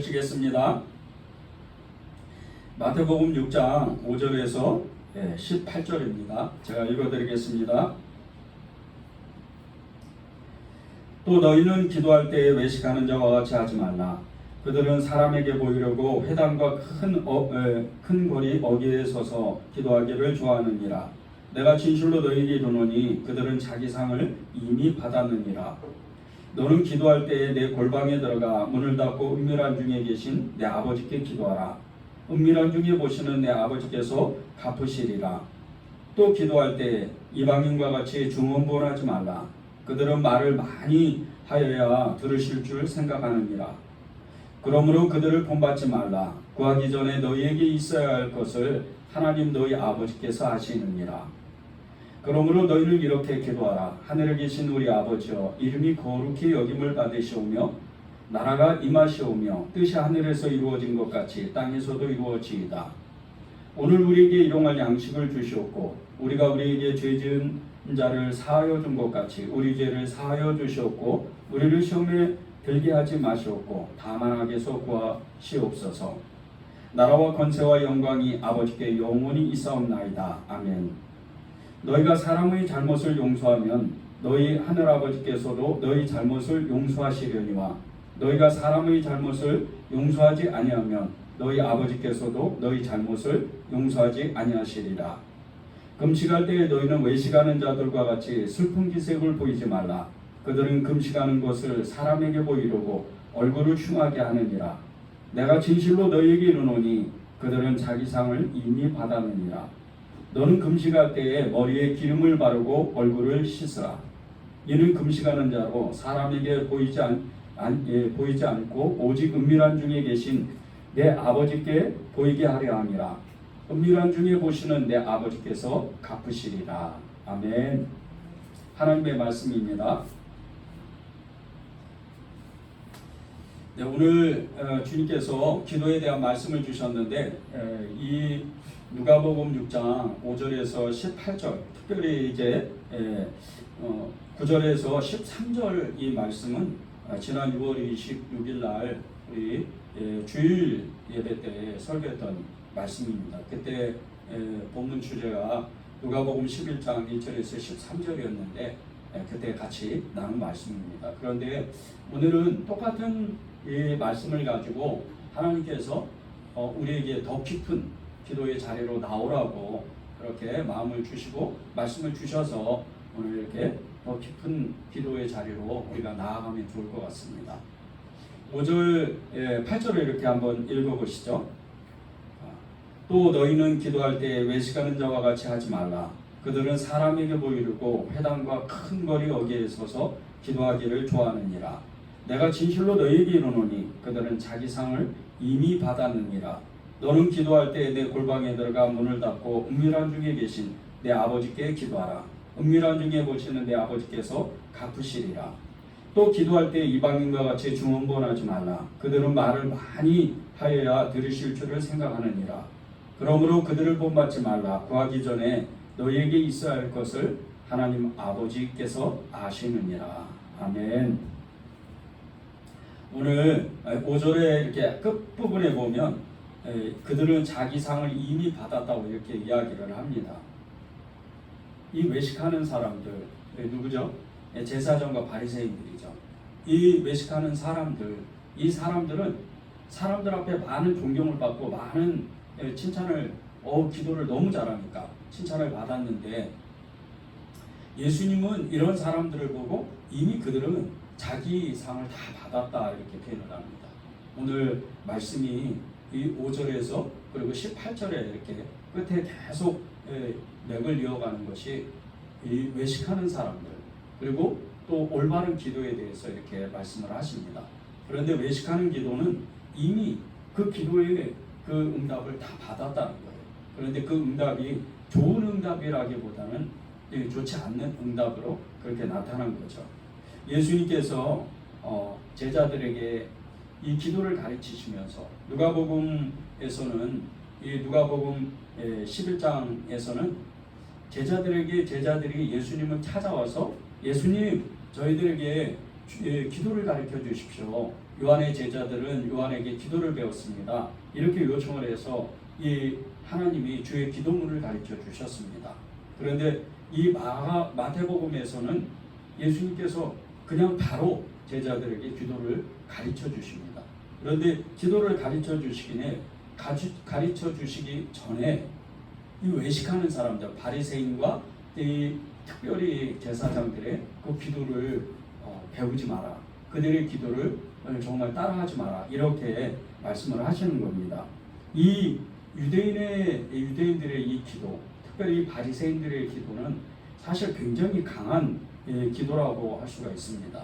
보시겠습니다. 마태복음 6장 5절에서 18절입니다. 제가 읽어드리겠습니다. 또 너희는 기도할 때에 외식하는 자와 같이 하지 말라. 그들은 사람에게 보이려고 회당과 큰 거리 어귀에 서서 기도하기를 좋아하느니라. 내가 진실로 너희에게 이르노니 그들은 자기 상을 이미 받았느니라. 너는 기도할 때에 내 골방에 들어가 문을 닫고 은밀한 중에 계신 내 아버지께 기도하라. 은밀한 중에 보시는 내 아버지께서 갚으시리라. 또 기도할 때에 이방인과 같이 중언부언하지 말라. 그들은 말을 많이 하여야 들으실 줄 생각하느니라. 그러므로 그들을 본받지 말라. 구하기 전에 너희에게 있어야 할 것을 하나님 너희 아버지께서 아시느니라. 그러므로 너희는 이렇게 기도하라. 하늘에 계신 우리 아버지여, 이름이 거룩히 여김을 받으시오며 나라가 임하시오며 뜻이 하늘에서 이루어진 것 같이 땅에서도 이루어지이다. 오늘 우리에게 일용할 양식을 주시옵고 우리가 우리에게 죄 지은 자를 사하여 준 것 같이 우리 죄를 사하여 주시옵고 우리를 시험에 들게 하지 마시옵고 다만 악에서 구하시옵소서. 나라와 권세와 영광이 아버지께 영원히 있사옵나이다. 아멘. 너희가 사람의 잘못을 용서하면 너희 하늘아버지께서도 너희 잘못을 용서하시려니와 너희가 사람의 잘못을 용서하지 아니하면 너희 아버지께서도 너희 잘못을 용서하지 아니하시리라. 금식할 때에 너희는 외식하는 자들과 같이 슬픈 기색을 보이지 말라. 그들은 금식하는 것을 사람에게 보이려고 얼굴을 흉하게 하느니라. 내가 진실로 너희에게 이르노니 그들은 자기 상을 이미 받았느니라. 너는 금식할 때에 머리에 기름을 바르고 얼굴을 씻으라. 이는 금식하는 자로 사람에게 보이지 않고 오직 은밀한 중에 계신 내 아버지께 보이게 하려 함이라. 은밀한 중에 보시는 내 아버지께서 갚으시리라. 아멘. 하나님의 말씀입니다. 네, 오늘 주님께서 기도에 대한 말씀을 주셨는데 이 누가복음 6장 5절에서 18절, 특별히 이제 9절에서 13절 이 말씀은 지난 6월 26일 날 우리 주일 예배 때 설교했던 말씀입니다. 그때 본문 주제가 누가복음 11장 1절에서 13절이었는데 그때 같이 나눈 말씀입니다. 그런데 오늘은 똑같은 이 말씀을 가지고 하나님께서 우리에게 더 깊은 기도의 자리로 나오라고 그렇게 마음을 주시고 말씀을 주셔서 오늘 이렇게 더 깊은 기도의 자리로 우리가 나아가면 좋을 것 같습니다. 5절, 8절을 이렇게 한번 읽어보시죠. 또 너희는 기도할 때 외식하는 자와 같이 하지 말라. 그들은 사람에게 보이려고 회당과 큰 거리 어귀에 서서 기도하기를 좋아하느니라. 내가 진실로 너희에게 이르노니 그들은 자기 상을 이미 받았느니라. 너는 기도할 때에 내 골방에 들어가 문을 닫고 은밀한 중에 계신 내 아버지께 기도하라. 은밀한 중에 보시는 내 아버지께서 갚으시리라. 또 기도할 때 이방인과 같이 중언부언하지 말라. 그들은 말을 많이 하여야 들으실 줄을 생각하느니라. 그러므로 그들을 본받지 말라. 구하기 전에 너희에게 있어야 할 것을 하나님 아버지께서 아시느니라. 아멘. 오늘 5절에 이렇게 끝부분에 보면 그들은 자기 상을 이미 받았다고 이렇게 이야기를 합니다. 이 외식하는 사람들 누구죠? 제사장과 바리새인들이죠. 이 외식하는 사람들, 이 사람들은 사람들 앞에 많은 존경을 받고 많은 칭찬을 기도를 너무 잘하니까 칭찬을 받았는데 예수님은 이런 사람들을 보고 이미 그들은 자기 상을 다 받았다 이렇게 표현을 합니다. 오늘 말씀이 이 5절에서 그리고 18절에 이렇게 끝에 계속 맥을 이어가는 것이 이 외식하는 사람들 그리고 또 올바른 기도에 대해서 이렇게 말씀을 하십니다. 그런데 외식하는 기도는 이미 그 기도의 그 응답을 다 받았다는 거예요. 그런데 그 응답이 좋은 응답이라기보다는 좋지 않는 응답으로 그렇게 나타난 거죠. 예수님께서 제자들에게 이 기도를 가르치시면서 누가복음에서는 이 누가복음 11장에서는 제자들이 예수님을 찾아와서 예수님 저희들에게 기도를 가르쳐 주십시오. 요한의 제자들은 요한에게 기도를 배웠습니다. 이렇게 요청을 해서 이 하나님이 주의 기도문을 가르쳐 주셨습니다. 그런데 이 마태복음에서는 예수님께서 그냥 바로 제자들에게 기도를 가르쳐 주십니다. 그런데 기도를 가르쳐 주시기 전에 이 외식하는 사람들, 바리새인과 이 특별히 제사장들의 그 기도를 배우지 마라. 그들의 기도를 정말 따라하지 마라. 이렇게 말씀을 하시는 겁니다. 이 유대인들의 이 기도, 특별히 바리새인들의 기도는 사실 굉장히 강한 기도라고 할 수가 있습니다.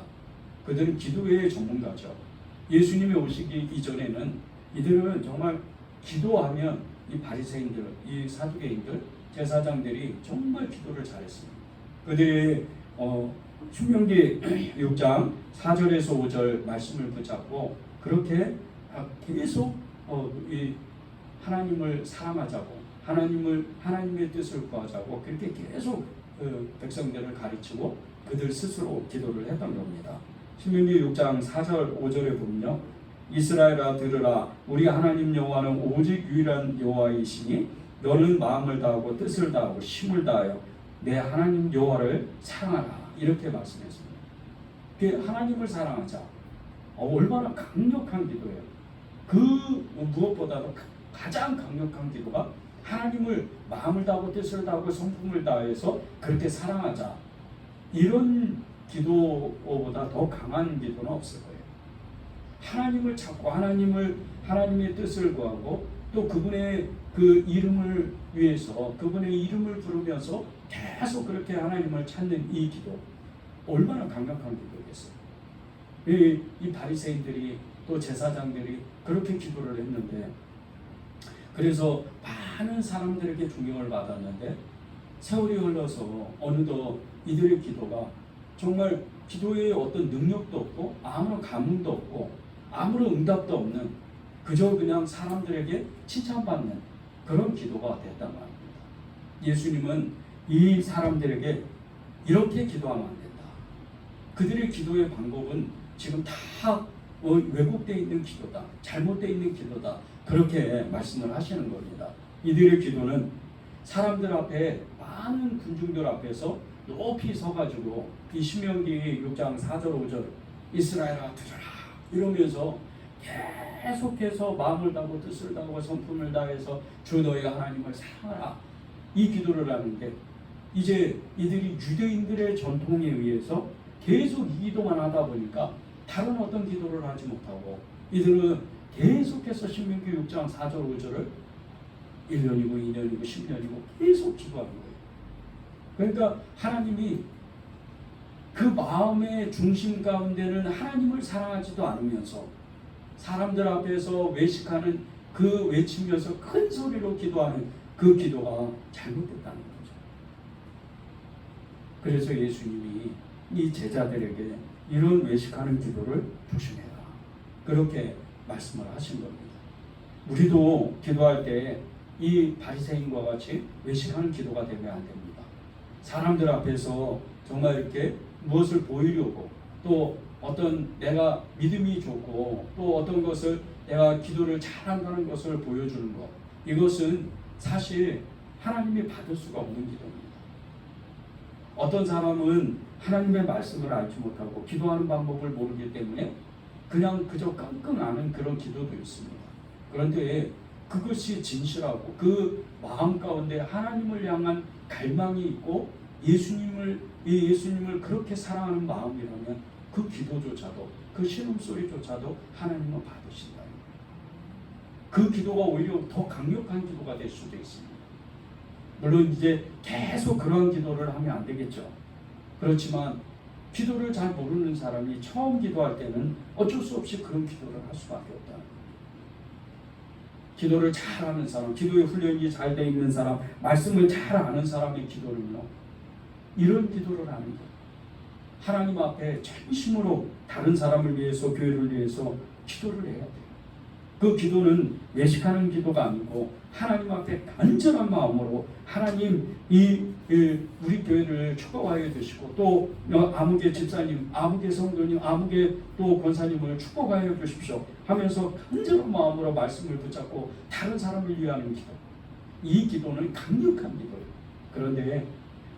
그들은 기도의 전문가죠. 예수님이 오시기 이전에는 이들은 정말 기도하면 이 바리새인들, 이 사두개인들, 제사장들이 정말 기도를 잘했습니다. 그들의 신명기 6장 4절에서 5절 말씀을 붙잡고 그렇게 계속 이 하나님을 사랑하자고, 하나님의 뜻을 구하자고 그렇게 계속 백성들을 가르치고 그들 스스로 기도를 했던 겁니다. 신명기 6장 4절 5절에 보면요, 이스라엘아 들으라, 우리 하나님 여호와는 오직 유일한 여호와이시니 너는 마음을 다하고 뜻을 다하고 힘을 다하여 내 하나님 여호와를 사랑하라. 이렇게 말씀했습니다. 하나님을 사랑하자. 얼마나 강력한 기도예요. 그 무엇보다도 가장 강력한 기도가 하나님을 마음을 다하고 뜻을 다하고 성품을 다해서 그렇게 사랑하자. 이런 기도보다 더 강한 기도는 없을 거예요. 하나님을 찾고 하나님의 뜻을 구하고 또 그분의 그 이름을 위해서 그분의 이름을 부르면서 계속 그렇게 하나님을 찾는 이 기도, 얼마나 강력한 기도겠어요. 이 바리새인들이 또 제사장들이 그렇게 기도를 했는데, 그래서 많은 사람들에게 존경을 받았는데 세월이 흘러서 어느덧 이들의 기도가 정말 기도에 어떤 능력도 없고 아무런 감흥도 없고 아무런 응답도 없는, 그저 그냥 사람들에게 칭찬받는 그런 기도가 됐단 말입니다. 예수님은 이 사람들에게 이렇게 기도하면 안 된다. 그들의 기도의 방법은 지금 다 왜곡되어 있는 기도다, 잘못되어 있는 기도다, 그렇게 말씀을 하시는 겁니다. 이들의 기도는 사람들 앞에, 많은 군중들 앞에서 높이 서가지고 이 신명기 6장 4절 5절 이스라엘아 들으라 이러면서 계속해서 마음을 다하고 뜻을 다하고 성품을 다해서 주 너희 하나님을 사랑하라, 이 기도를 하는데, 이제 이들이 유대인들의 전통에 의해서 계속 이 기도만 하다 보니까 다른 어떤 기도를 하지 못하고 이들은 계속해서 신명기 6장 4절 5절을 1년이고 2년이고 10년이고 계속 기도하는 거예요. 그러니까 하나님이 그 마음의 중심 가운데는 하나님을 사랑하지도 않으면서 사람들 앞에서 외식하는 그 외치면서 큰 소리로 기도하는 그 기도가 잘못됐다는 거죠. 그래서 예수님이 이 제자들에게 이런 외식하는 기도를 조심해라, 그렇게 말씀을 하신 겁니다. 우리도 기도할 때 이 바리새인과 같이 외식하는 기도가 되면 안 됩니다. 사람들 앞에서 정말 이렇게 무엇을 보이려고, 또 어떤 내가 믿음이 좋고 또 어떤 것을 내가 기도를 잘한다는 것을 보여주는 것, 이것은 사실 하나님이 받을 수가 없는 기도입니다. 어떤 사람은 하나님의 말씀을 알지 못하고 기도하는 방법을 모르기 때문에 그냥 그저 끙끙 앓는 그런 기도도 있습니다. 그런데 그것이 진실하고 그 마음 가운데 하나님을 향한 갈망이 있고 예수님을 그렇게 사랑하는 마음이라면 그 기도조차도, 그 신음소리조차도 하나님은 받으신다. 그 기도가 오히려 더 강력한 기도가 될 수도 있습니다. 물론 이제 계속 그런 기도를 하면 안 되겠죠. 그렇지만 기도를 잘 모르는 사람이 처음 기도할 때는 어쩔 수 없이 그런 기도를 할 수밖에 없다는 거예요. 기도를 잘하는 사람, 기도의 훈련이 잘 돼 있는 사람, 말씀을 잘 아는 사람의 기도는요, 이런 기도를 하는 거예요. 하나님 앞에 진심으로 다른 사람을 위해서, 교회를 위해서 기도를 해야 돼요. 그 기도는 외식하는 기도가 아니고 하나님 앞에 간절한 마음으로 하나님 우리 교회를 축복하여 주시고 또 아무개 집사님, 아무개 성도님, 아무개 또 권사님을 축복하여 주십시오 하면서 간절한 마음으로 말씀을 붙잡고 다른 사람을 위하는 기도. 이 기도는 강력한 기도예요. 그런데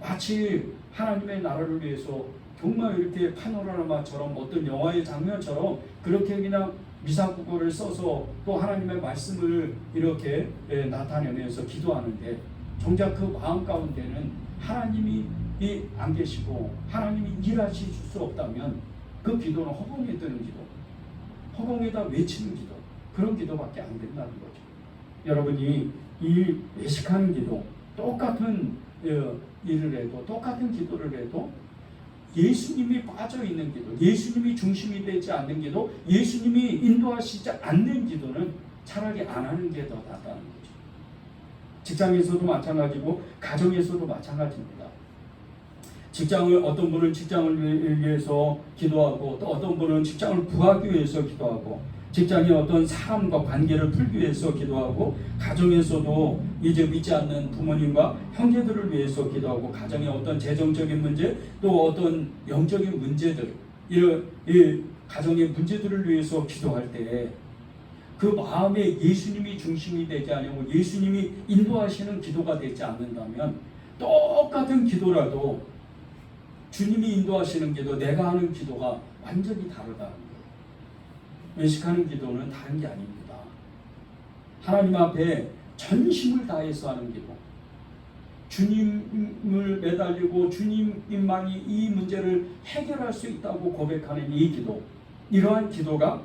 마치 하나님의 나라를 위해서 정말 이렇게 파노라마처럼 어떤 영화의 장면처럼 그렇게 그냥 미사국어를 써서 또 하나님의 말씀을 이렇게 나타내면서 기도하는데 정작 그 마음 가운데는 하나님이 안 계시고 하나님이 일하실 수 없다면 그 기도는 허공에 뜨는 기도, 허공에다 외치는 기도, 그런 기도밖에 안 된다는 거죠. 여러분이 이 외식하는 기도, 똑같은 일을 해도 똑같은 기도를 해도 예수님이 빠져있는 기도, 예수님이 중심이 되지 않는 기도, 예수님이 인도하시지 않는 기도는 차라리 안 하는 게 더 낫다는 거죠. 직장에서도 마찬가지고 가정에서도 마찬가지입니다. 직장을 어떤 분은 직장을 위해서 기도하고 또 어떤 분은 직장을 구하기 위해서 기도하고 직장의 어떤 사람과 관계를 풀기 위해서 기도하고 가정에서도 이제 믿지 않는 부모님과 형제들을 위해서 기도하고 가정의 어떤 재정적인 문제 또 어떤 영적인 문제들 이 가정의 문제들을 위해서 기도할 때 그 마음에 예수님이 중심이 되지 않고 예수님이 인도하시는 기도가 되지 않는다면 똑같은 기도라도 주님이 인도하시는 기도, 내가 하는 기도가 완전히 다르다는 거예요. 외식하는 기도는 다른 게 아닙니다. 하나님 앞에 전심을 다해서 하는 기도, 주님을 매달리고 주님만이 이 문제를 해결할 수 있다고 고백하는 이 기도, 이러한 기도가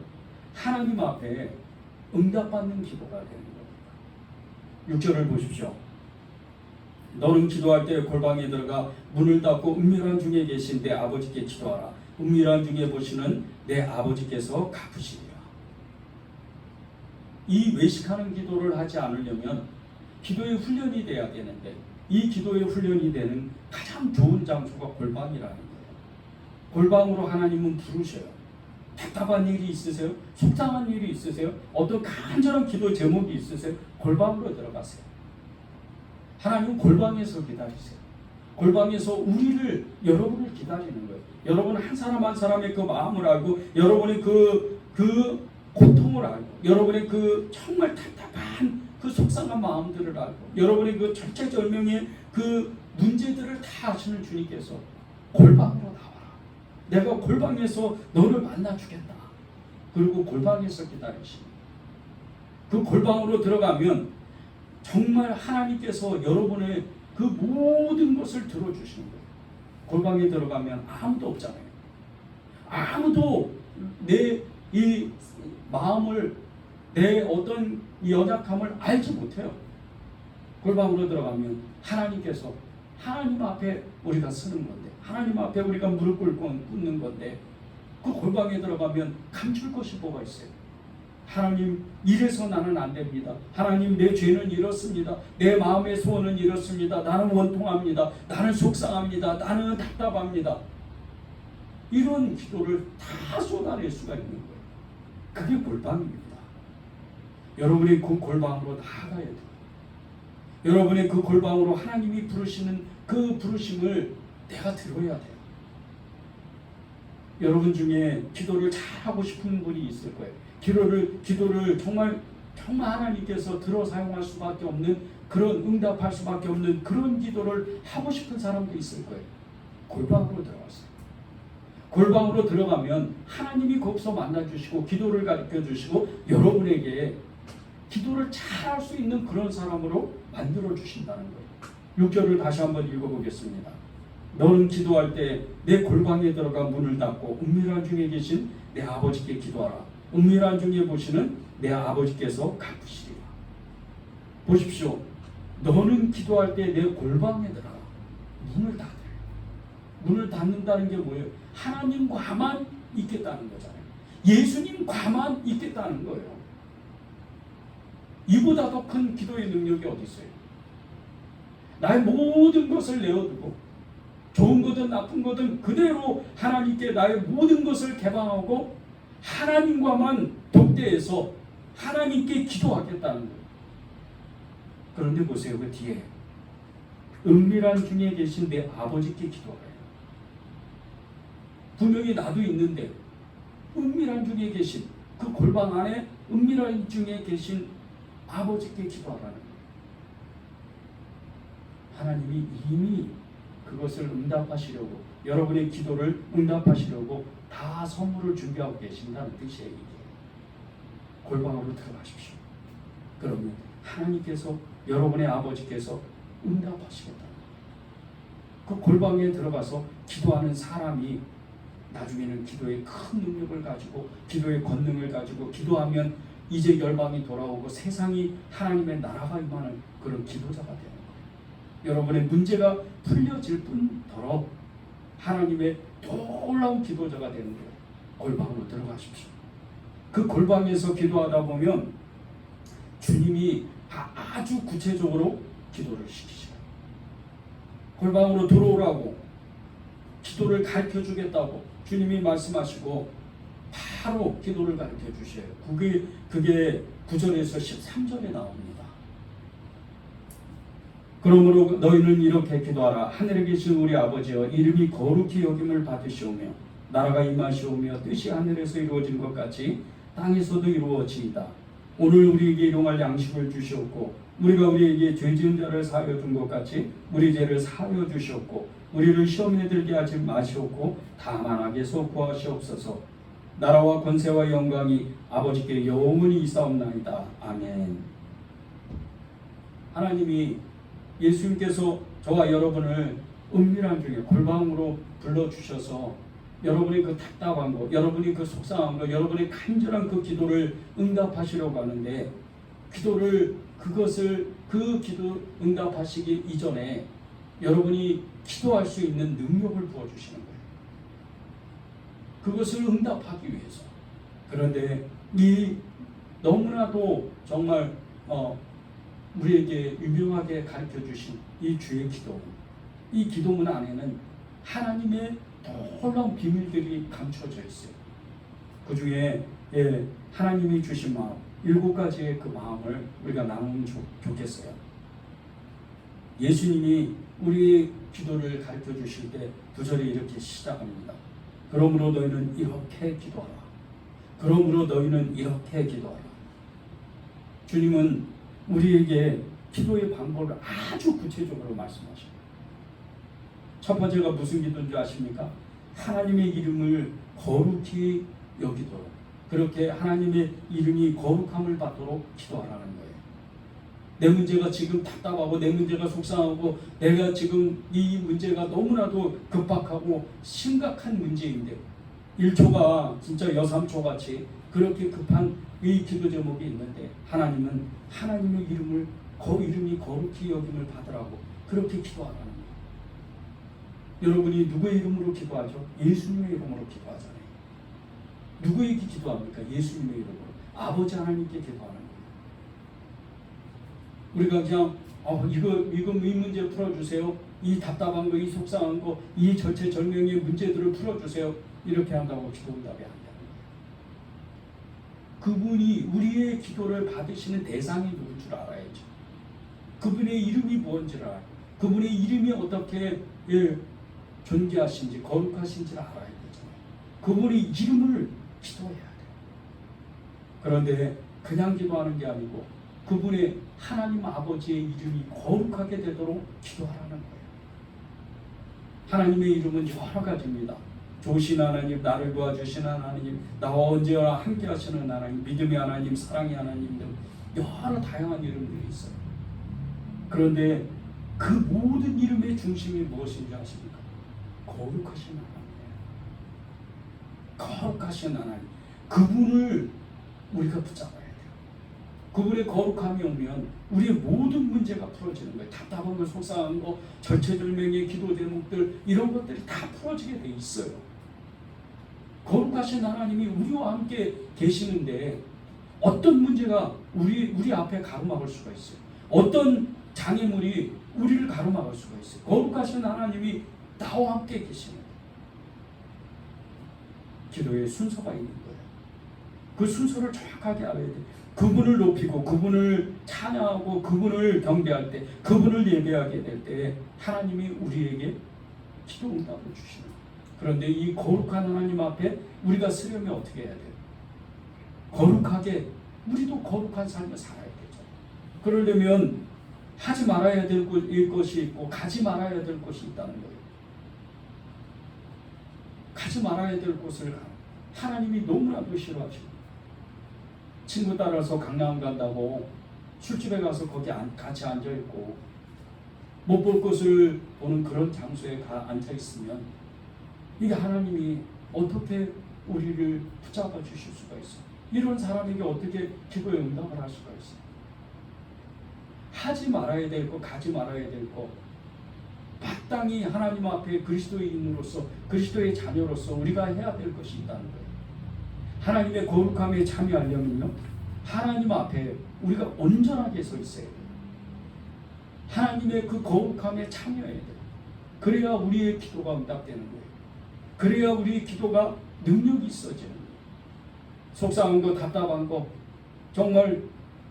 하나님 앞에 응답받는 기도가 되는 겁니다. 6절을 보십시오. 너는 기도할 때 골방에 들어가 문을 닫고 은밀한 중에 계신 내 아버지께 기도하라. 은밀한 중에 보시는 내 아버지께서 갚으시리라. 이 외식하는 기도를 하지 않으려면 기도의 훈련이 돼야 되는데 이 기도의 훈련이 되는 가장 좋은 장소가 골방이라는 거예요. 골방으로 하나님은 부르셔요. 답답한 일이 있으세요? 속상한 일이 있으세요? 어떤 간절한 기도 제목이 있으세요? 골방으로 들어가세요. 하나님 골방에서 기다리세요. 골방에서 여러분을 기다리는 거예요. 여러분 한 사람 한 사람의 그 마음을 알고 여러분의 그 고통을 알고 여러분의 그 정말 답답한 그 속상한 마음들을 알고 여러분의 그 절체절명의 그 문제들을 다 아시는 주님께서 골방으로 나와라. 내가 골방에서 너를 만나주겠다. 그리고 골방에서 기다리시니 그 골방으로 들어가면 정말 하나님께서 여러분의 그 모든 것을 들어주시는 거예요. 골방에 들어가면 아무도 없잖아요. 아무도 내 이 마음을 내 어떤 연약함을 알지 못해요. 골방으로 들어가면 하나님께서 하나님 앞에 우리가 서는 건데 하나님 앞에 우리가 무릎 꿇는 건데 그 골방에 들어가면 감출 것이 뭐가 있어요? 하나님 이래서 나는 안 됩니다. 하나님 내 죄는 이렇습니다. 내 마음의 소원은 이렇습니다. 나는 원통합니다. 나는 속상합니다. 나는 답답합니다. 이런 기도를 다 쏟아낼 수가 있는 거예요. 그게 골방입니다. 여러분이 그 골방으로 나아가야 돼요. 여러분의 그 골방으로 하나님이 부르시는 그 부르심을 내가 들어야 돼요. 여러분 중에 기도를 잘하고 싶은 분이 있을 거예요. 기도를 정말 하나님께서 들어 사용할 수밖에 없는 그런 응답할 수밖에 없는 그런 기도를 하고 싶은 사람도 있을 거예요. 골방으로 들어갔어요. 골방으로 들어가면 하나님이 거기서 만나주시고 기도를 가르쳐주시고 여러분에게 기도를 잘할 수 있는 그런 사람으로 만들어주신다는 거예요. 6절을 다시 한번 읽어보겠습니다. 너는 기도할 때 내 골방에 들어가 문을 닫고 은밀한 중에 계신 내 아버지께 기도하라. 은밀한 중에 보시는 내 아버지께서 갚으시리라. 보십시오. 너는 기도할 때 내 골방에 들어가 문을 닫으라. 문을 닫는다는 게 뭐예요? 하나님과만 있겠다는 거잖아요. 예수님과만 있겠다는 거예요. 이보다 더 큰 기도의 능력이 어디 있어요? 나의 모든 것을 내어두고 좋은 거든 나쁜 거든 그대로 하나님께 나의 모든 것을 개방하고 하나님과만 독대해서 하나님께 기도하겠다는 거예요. 그런데 보세요. 그 뒤에 은밀한 중에 계신 내 아버지께 기도하래요. 분명히 나도 있는데 은밀한 중에 계신 그 골방 안에 은밀한 중에 계신 아버지께 기도하라는 거예요. 하나님이 이미 그것을 응답하시려고, 여러분의 기도를 응답하시려고 다 선물을 준비하고 계신다는 뜻이에요. 이게 골방으로 들어가십시오. 그러면 하나님께서, 여러분의 아버지께서 응답하시겠다. 그 골방에 들어가서 기도하는 사람이 나중에는 기도의 큰 능력을 가지고, 기도의 권능을 가지고, 기도하면 이제 열방이 돌아오고 세상이 하나님의 나라가 임하는 그런 기도자가 되는 거예요. 여러분의 문제가 풀려질 뿐더러 하나님의 놀라운 기도자가 되는 거예요. 골방으로 들어가십시오. 그 골방에서 기도하다 보면 주님이 아주 구체적으로 기도를 시키셔요. 골방으로 들어오라고, 기도를 가르쳐 주겠다고 주님이 말씀하시고 바로 기도를 가르쳐 주셔요. 그게 9절에서 13절에 나옵니다. 그러므로 너희는 이렇게 기도하라. 하늘에 계신 우리 아버지여, 이름이 거룩히 여김을 받으시오며 나라가 임하시오며 뜻이 하늘에서 이루어진 것 같이 땅에서도 이루어지이다. 오늘 우리에게 일용할 양식을 주시옵고 우리가 우리에게 죄 지은 자를 사하여 준 것 같이 우리 죄를 사하여 주시옵고 우리를 시험에 들게 하지 마시옵고 다만 악에서 구하시옵소서. 나라와 권세와 영광이 아버지께 영원히 있사옵나이다. 아멘. 하나님이, 예수님께서 저와 여러분을 은밀한 중에 골방으로 불러주셔서 여러분의 그 답답한 것, 여러분이 그 속상한 것, 여러분의 간절한 그 기도를 응답하시려고 하는데, 그 기도 응답하시기 이전에 여러분이 기도할 수 있는 능력을 부어주시는 거예요. 그것을 응답하기 위해서. 그런데 이 너무나도 정말 우리에게 유명하게 가르쳐 주신 이 주의 기도문, 이 기도문 안에는 하나님의 놀라운 비밀들이 감춰져 있어요. 그 중에 하나님이 주신 마음, 7가지의 그 마음을 우리가 나누면 좋겠어요. 예수님이 우리의 기도를 가르쳐 주실 때 9절에 이렇게 시작합니다. 그러므로 너희는 이렇게 기도하라. 그러므로 너희는 이렇게 기도하라. 주님은 우리에게 기도의 방법을 아주 구체적으로 말씀하십니다. 첫 번째가 무슨 기도인 줄 아십니까? 하나님의 이름을 거룩히 여기도록, 그렇게 하나님의 이름이 거룩함을 받도록 기도하라는 거예요. 내 문제가 지금 답답하고 내 문제가 속상하고 내가 지금 이 문제가 너무나도 급박하고 심각한 문제인데 1초가 진짜 여삼초 같이 그렇게 급한 이 기도 제목이 있는데 하나님은 하나님의 이름이 거룩히 여김을 받으라고 그렇게 기도하라는 거예요. 여러분이 누구의 이름으로 기도하죠? 예수님의 이름으로 기도하잖아요. 누구에게 기도합니까? 예수님의 이름으로. 아버지 하나님께 기도하는 거예요. 우리가 그냥 이 문제 풀어주세요. 이 답답한 거, 이 속상한 거, 이 절체절명의 문제들을 풀어주세요. 이렇게 한다고 기도응답이 안 되는 거예요. 그분이 우리의 기도를 받으시는 대상이 누굴 줄 알아야죠. 그분의 이름이 뭔지를 알아요. 그분의 이름이 어떻게 존귀하신지 거룩하신지를 알아야 되잖아요. 그분의 이름을 기도해야 돼요. 그런데 그냥 기도하는 게 아니고 그분의 하나님 아버지의 이름이 거룩하게 되도록 기도하라는 거예요. 하나님의 이름은 여러 가지입니다. 좋으신 하나님, 나를 도와주신 하나님, 나와 언제나 함께 하시는 하나님, 믿음의 하나님, 사랑의 하나님 등 여러 다양한 이름들이 있어요. 그런데 그 모든 이름의 중심이 무엇인지 아십니까? 거룩하신 하나님이에요. 거룩하신 하나님. 그분을 우리가 붙잡아야 돼요. 그분의 거룩함이 오면 우리의 모든 문제가 풀어지는 거예요. 답답한 거, 속상한 거, 절체절명의 기도 제목들 이런 것들이 다 풀어지게 돼 있어요. 거룩하신 하나님이 우리와 함께 계시는데 어떤 문제가 우리 앞에 가로막을 수가 있어요. 어떤 장애물이 우리를 가로막을 수가 있어요. 거룩하신 하나님이 나와 함께 계시는 거예요. 기도의 순서가 있는 거예요. 그 순서를 정확하게 알아야 돼요. 그분을 높이고 그분을 찬양하고 그분을 경배할 때, 그분을 예배하게 될 때 하나님이 우리에게 기도 응답을 주시는 거예요. 그런데 이 거룩한 하나님 앞에 우리가 서려면 어떻게 해야 돼요? 거룩하게, 우리도 거룩한 삶을 살아야 되죠. 그러려면 하지 말아야 될 것이 있고 가지 말아야 될 것이 있다는 거예요. 가지 말아야 될 곳을 가. 하나님이 너무나도 싫어하시고, 친구 따라서 강남 간다고 술집에 가서 거기 같이 앉아있고 못 볼 것을 보는 그런 장소에 앉아있으면 이게 하나님이 어떻게 우리를 붙잡아 주실 수가 있어요? 이런 사람에게 어떻게 기도의 응답을 할 수가 있어요? 하지 말아야 될 것, 가지 말아야 될 것, 마땅히 하나님 앞에 그리스도인으로서, 그리스도의 자녀로서 우리가 해야 될 것이 있다는 거예요. 하나님의 거룩함에 참여하려면요, 하나님 앞에 우리가 온전하게 서 있어야 돼요. 하나님의 그 거룩함에 참여해야 돼요. 그래야 우리의 기도가 응답되는 거예요. 그래야 우리의 기도가 능력이 있어지는 거예요. 속상한 거, 답답한 거, 정말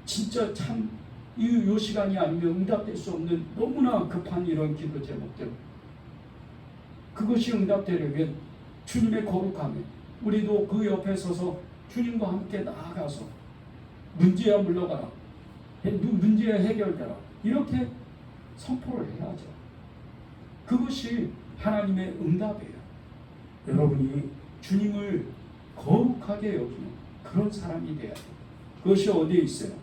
진짜 참 이 시간이 아니면 응답될 수 없는 너무나 급한 이런 기도 제목들, 그것이 응답되려면 주님의 거룩함에 우리도 그 옆에 서서 주님과 함께 나아가서 문제야 물러가라, 문제야 해결되라, 이렇게 선포를 해야죠. 그것이 하나님의 응답이에요. 여러분이 주님을 거룩하게 여기는 그런 사람이 돼야 돼요. 그것이 어디에 있어요?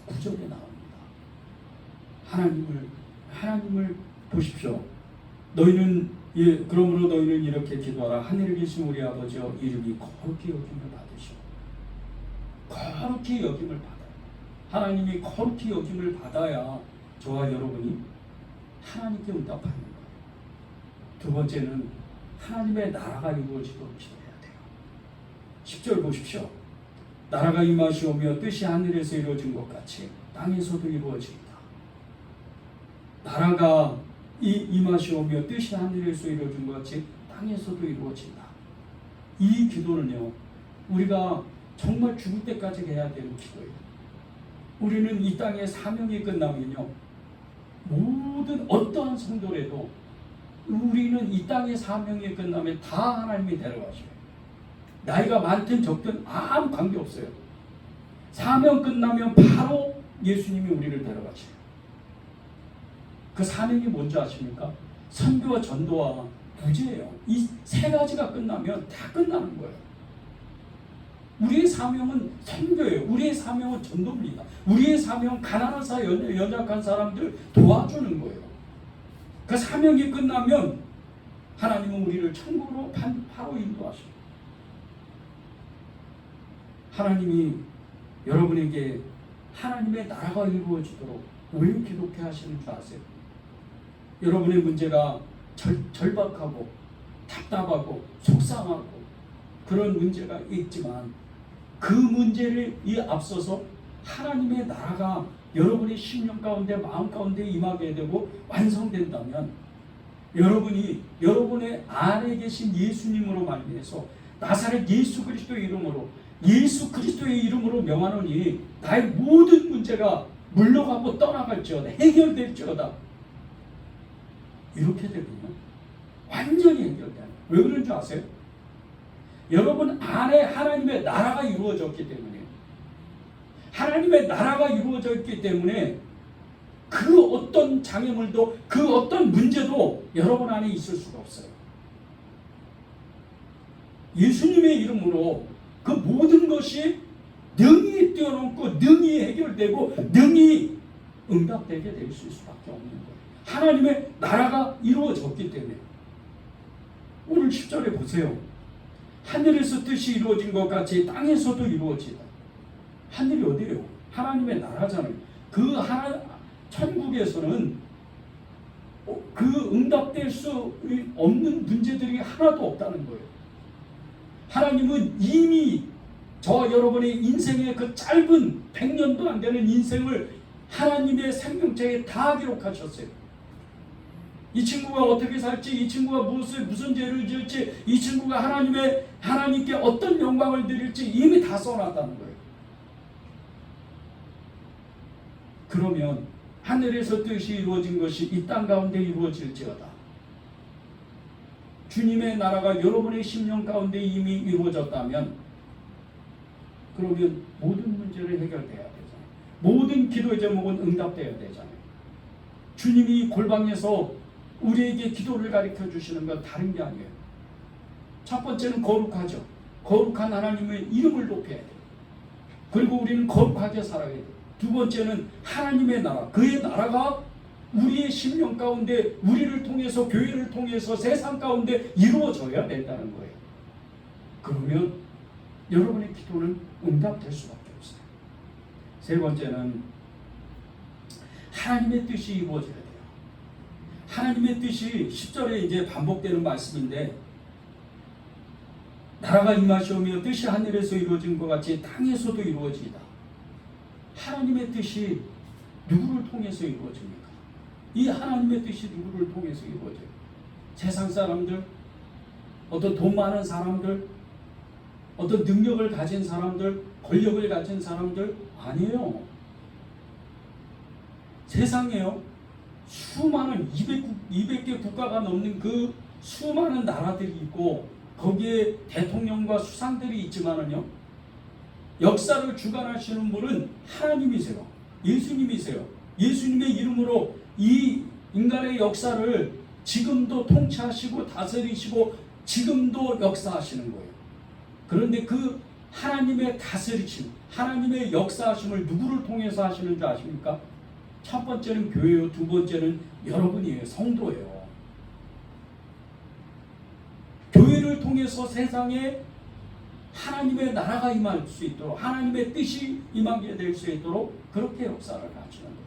9절에 나옵니다. 하나님을 보십시오. 너희는 그러므로 너희는 이렇게 기도하라. 하늘에 계신 우리 아버지여, 이름이 거룩히 여김을 받으시오. 거룩히 여김을 받아요. 하나님이 거룩히 여김을 받아야 저와 여러분이 하나님께 응답하는 거예요. 두 번째는 하나님의 나라가 이루어지도록 기도해야 돼요. 10절 보십시오. 나라가 임하시오며 뜻이 하늘에서 이루어진 것 같이 땅에서도 이루어진다. 나라가 임하시오며 뜻이 하늘에서 이루어진 것 같이 땅에서도 이루어진다. 이 기도는요, 우리가 정말 죽을 때까지 해야 되는 기도예요. 우리는 이 땅의 사명이 끝나면요, 모든 어떠한 성도라도 우리는 이 땅의 사명이 끝나면 다 하나님이 데려가셔요. 나이가 많든 적든 아무 관계없어요. 사명 끝나면 바로 예수님이 우리를 데려가셔요. 그 사명이 뭔지 아십니까? 선교와 전도와 부재예요. 이 세 가지가 끝나면 다 끝나는 거예요. 우리의 사명은 선교예요. 우리의 사명은 전도입니다. 우리의 사명은 가난한 연약한 사람들 도와주는 거예요. 그 사명이 끝나면 하나님은 우리를 천국으로 바로 인도하셔요. 하나님이 여러분에게 하나님의 나라가 이루어지도록 왜 기도케 하시는 줄 아세요? 여러분의 문제가 절박하고 답답하고 속상하고 그런 문제가 있지만 그 문제를 앞서서 하나님의 나라가 여러분의 심령 가운데, 마음 가운데 임하게 되고 완성된다면 여러분이 여러분의 안에 계신 예수님으로 말미암아서 나사렛 예수 그리스도의 이름으로, 예수 그리스도의 이름으로 명하노니 나의 모든 문제가 물러가고 떠나갈지어다, 해결될지어다. 이렇게 되면요, 완전히 해결돼요. 왜 그런 줄 아세요? 여러분 안에 하나님의 나라가 이루어졌기 때문에, 하나님의 나라가 이루어졌기 때문에 그 어떤 장애물도, 그 어떤 문제도 여러분 안에 있을 수가 없어요. 예수님의 이름으로 그 모든 것이 능히 뛰어넘고 능히 해결되고 능히 응답되게 될 수밖에 없는 거예요. 하나님의 나라가 이루어졌기 때문에. 오늘 10절에 보세요. 하늘에서 뜻이 이루어진 것 같이 땅에서도 이루어지다. 하늘이 어디예요? 하나님의 나라잖아요. 그 천국에서는 그 응답될 수 없는 문제들이 하나도 없다는 거예요. 하나님은 이미 저와 여러분의 인생의 그 짧은 100년도 안 되는 인생을 하나님의 생명책에 다 기록하셨어요. 이 친구가 어떻게 살지, 이 친구가 무슨 죄를 지을지, 이 친구가 하나님께 어떤 영광을 드릴지 이미 다 써놨다는 거예요. 그러면 하늘에서 뜻이 이루어진 것이 이 땅 가운데 이루어질지어다. 주님의 나라가 여러분의 심령 가운데 이미 이루어졌다면 그러면 모든 문제를 해결돼야 되잖아요. 모든 기도의 제목은 응답돼야 되잖아요. 주님이 골방에서 우리에게 기도를 가르쳐 주시는 건 다른 게 아니에요. 첫 번째는 거룩하죠. 거룩한 하나님의 이름을 높여야 돼요. 그리고 우리는 거룩하게 살아야 돼요. 두 번째는 하나님의 나라, 그의 나라가 우리의 심령 가운데 우리를 통해서 교회를 통해서 세상 가운데 이루어져야 된다는 거예요. 그러면 여러분의 기도는 응답될 수밖에 없어요. 세 번째는 하나님의 뜻이 이루어져야 돼요. 하나님의 뜻이 10절에 이제 반복되는 말씀인데 나라가 임하시오며 뜻이 하늘에서 이루어진 것 같이 땅에서도 이루어지이다. 하나님의 뜻이 누구를 통해서 이루어집니까? 이 하나님의 뜻이 누구를 통해서 이루어져요? 세상 사람들, 어떤 돈 많은 사람들, 어떤 능력을 가진 사람들, 권력을 가진 사람들 아니에요. 세상에요. 수많은 200개 국가가 넘는 그 수많은 나라들이 있고 거기에 대통령과 수상들이 있지만은요. 역사를 주관하시는 분은 하나님이세요. 예수님이세요. 예수님의 이름으로 이 인간의 역사를 지금도 통치하시고 다스리시고 지금도 역사하시는 거예요. 그런데 그 하나님의 다스리심, 하나님의 역사하심을 누구를 통해서 하시는 줄 아십니까? 첫 번째는 교회요, 두 번째는 여러분이에요. 성도예요. 교회를 통해서 세상에 하나님의 나라가 임할 수 있도록 하나님의 뜻이 임하게 될 수 있도록 그렇게 역사를 하시는 거예요.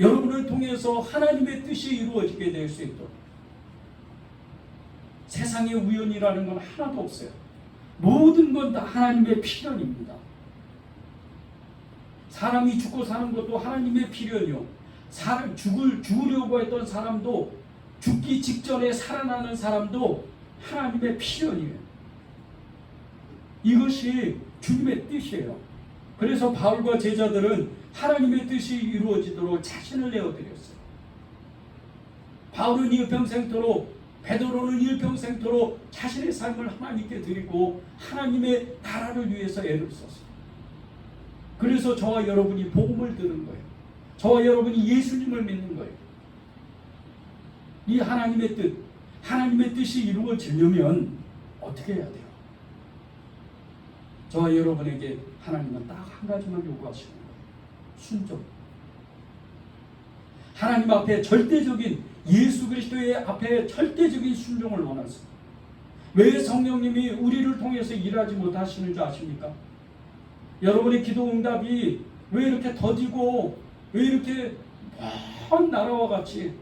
여러분을 통해서 하나님의 뜻이 이루어지게 될 수 있도록 세상에 우연이라는 건 하나도 없어요. 모든 건 다 하나님의 필연입니다. 사람이 죽고 사는 것도 하나님의 필연이요. 죽으려고 했던 사람도 죽기 직전에 살아나는 사람도 하나님의 필연이에요. 이것이 주님의 뜻이에요. 그래서 바울과 제자들은 하나님의 뜻이 이루어지도록 자신을 내어드렸어요. 바울은 일평생토록, 베드로는 일평생토록 자신의 삶을 하나님께 드리고 하나님의 나라를 위해서 애를 썼어요. 그래서 저와 여러분이 복음을 들은 거예요. 저와 여러분이 예수님을 믿는 거예요. 이 하나님의 뜻, 하나님의 뜻이 이루어지려면 어떻게 해야 돼요? 저와 여러분에게 하나님은 딱 한 가지만 요구하시는 거예요. 순종. 하나님 앞에 절대적인, 예수 그리스도의 앞에 절대적인 순종을 원하세요. 왜 성령님이 우리를 통해서 일하지 못하시는 줄 아십니까? 여러분의 기도 응답이 왜 이렇게 더디고 왜 이렇게 먼 나라와 같이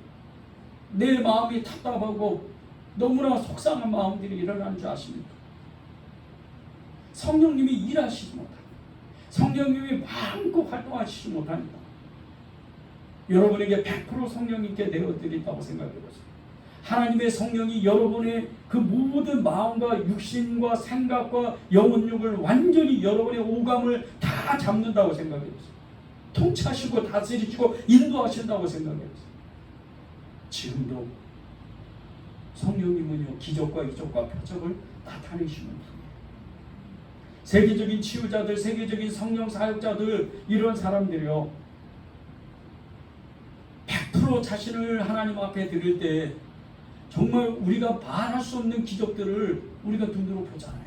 내 마음이 답답하고 너무나 속상한 마음들이 일어나는 줄 아십니까? 성령님이 일하시지 못합니다. 성령님이 마음껏 활동하시지 못합니다. 여러분에게 100% 성령님께 내어드린다고 생각해보세요. 하나님의 성령이 여러분의 그 모든 마음과 육신과 생각과 영혼력을 완전히 여러분의 오감을 다 잡는다고 생각해보세요. 통치하시고 다스리시고 인도하신다고 생각해보세요. 지금도 성령님은요, 기적과 이적과 표적을 나타내시는 분이에요. 세계적인 치유자들, 세계적인 성령 사역자들, 이런 사람들이요, 100% 자신을 하나님 앞에 드릴 때 정말 우리가 말할 수 없는 기적들을 우리가 눈으로 보잖아요.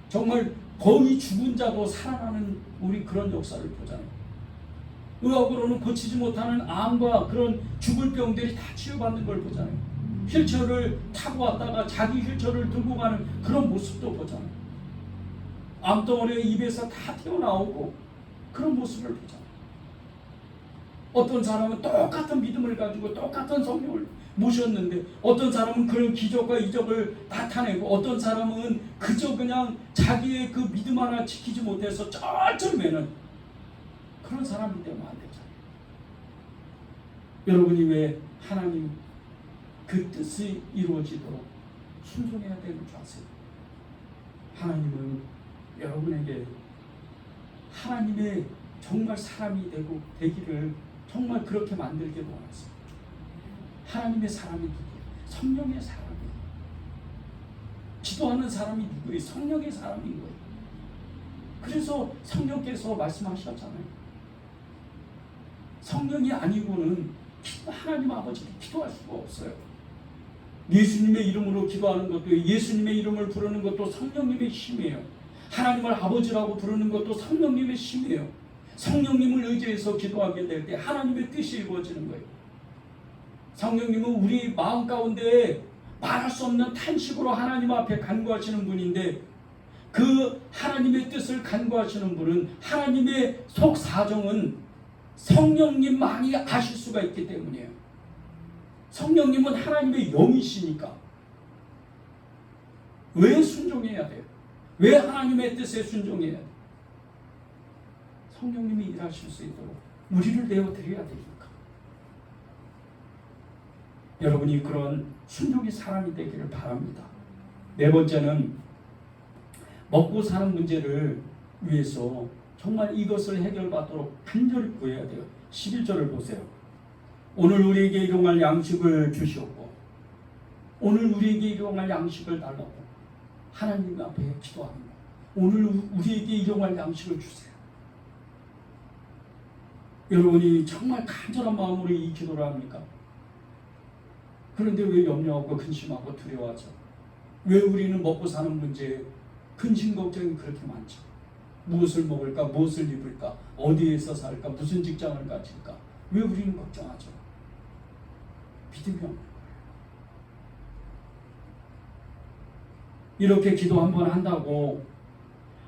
정말 거의 죽은 자도 살아나는 우리 그런 역사를 보잖아요. 의학으로는 고치지 못하는 암과 그런 죽을 병들이 다 치유받는 걸 보잖아요. 휠체어를 타고 왔다가 자기 휠체어를 들고 가는 그런 모습도 보잖아요. 암덩어리가 입에서 다 튀어나오고 그런 모습을 보잖아요. 어떤 사람은 똑같은 믿음을 가지고 똑같은 성령을 모셨는데 어떤 사람은 그런 기적과 이적을 나타내고 어떤 사람은 그저 그냥 자기의 그 믿음 하나 지키지 못해서 쩔쩔매는 그런 사람이 되면 안 되잖아요. 여러분이 왜 하나님 그 뜻이 이루어지도록 순종해야 되는 줄 아세요? 하나님은 여러분에게 하나님의 정말 사람이 되기를 정말 그렇게 만들게 원했어요. 하나님의 사람이 누구예요? 성령의 사람이에요. 기도하는 사람이 누구예요? 성령의 사람인 거예요. 그래서 성령께서 말씀하셨잖아요. 성령이 아니고는 하나님 아버지께 기도할 수가 없어요. 예수님의 이름으로 기도하는 것도, 예수님의 이름을 부르는 것도 성령님의 힘이에요. 하나님을 아버지라고 부르는 것도 성령님의 힘이에요. 성령님을 의지해서 기도하게 될 때 하나님의 뜻이 이루어지는 거예요. 성령님은 우리 마음 가운데 말할 수 없는 탄식으로 하나님 앞에 간구하시는 분인데, 그 하나님의 뜻을 간구하시는 분은 하나님의 속 사정은 성령님만이 아실 수가 있기 때문이에요. 성령님은 하나님의 영이시니까. 왜 순종해야 돼요? 왜 하나님의 뜻에 순종해야 돼요? 성령님이 일하실 수 있도록 우리를 내어드려야 되니까. 여러분이 그런 순종의 사람이 되기를 바랍니다. 네 번째는 먹고 사는 문제를 위해서 정말 이것을 해결받도록 간절히 구해야 돼요. 11절을 보세요. 오늘 우리에게 일용할 양식을 주시옵고, 오늘 우리에게 일용할 양식을 달라고 하나님 앞에 기도하는 거예요. 오늘 우리에게 일용할 양식을 주세요. 여러분이 정말 간절한 마음으로 이 기도를 합니까? 그런데 왜 염려하고 근심하고 두려워하죠? 왜 우리는 먹고 사는 문제에 근심 걱정이 그렇게 많죠? 무엇을 먹을까? 무엇을 입을까? 어디에서 살까? 무슨 직장을 가질까? 왜 우리는 걱정하죠? 믿음이 없는 거예요. 이렇게 기도 한번 한다고,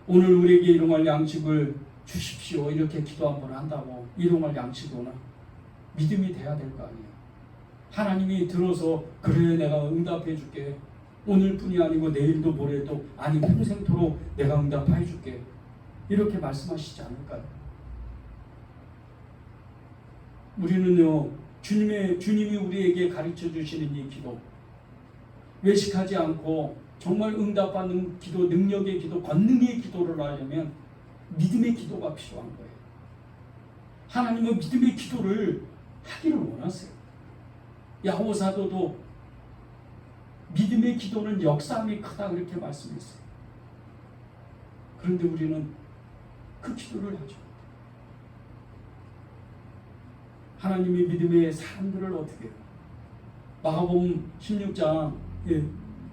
오늘 우리에게 일용할 양식을 주십시오, 이렇게 기도 한번 한다고 일용할 양식이 오나? 믿음이 돼야 될 거 아니에요. 하나님이 들어서 그래 내가 응답해 줄게, 오늘뿐이 아니고 내일도 모레도 아니 평생토록 내가 응답해 줄게, 이렇게 말씀하시지 않을까요? 우리는요, 주님이 우리에게 가르쳐 주시는 이 기도, 외식하지 않고 정말 응답받는 기도, 능력의 기도, 권능의 기도를 하려면 믿음의 기도가 필요한 거예요. 하나님은 믿음의 기도를 하기를 원하세요. 야고보 사도도 믿음의 기도는 역사함이 크다, 그렇게 말씀했어요. 그런데 우리는 그 기도를 하죠. 하나님이 믿음의 사람들을 어떻게 해요? 마가복음 16장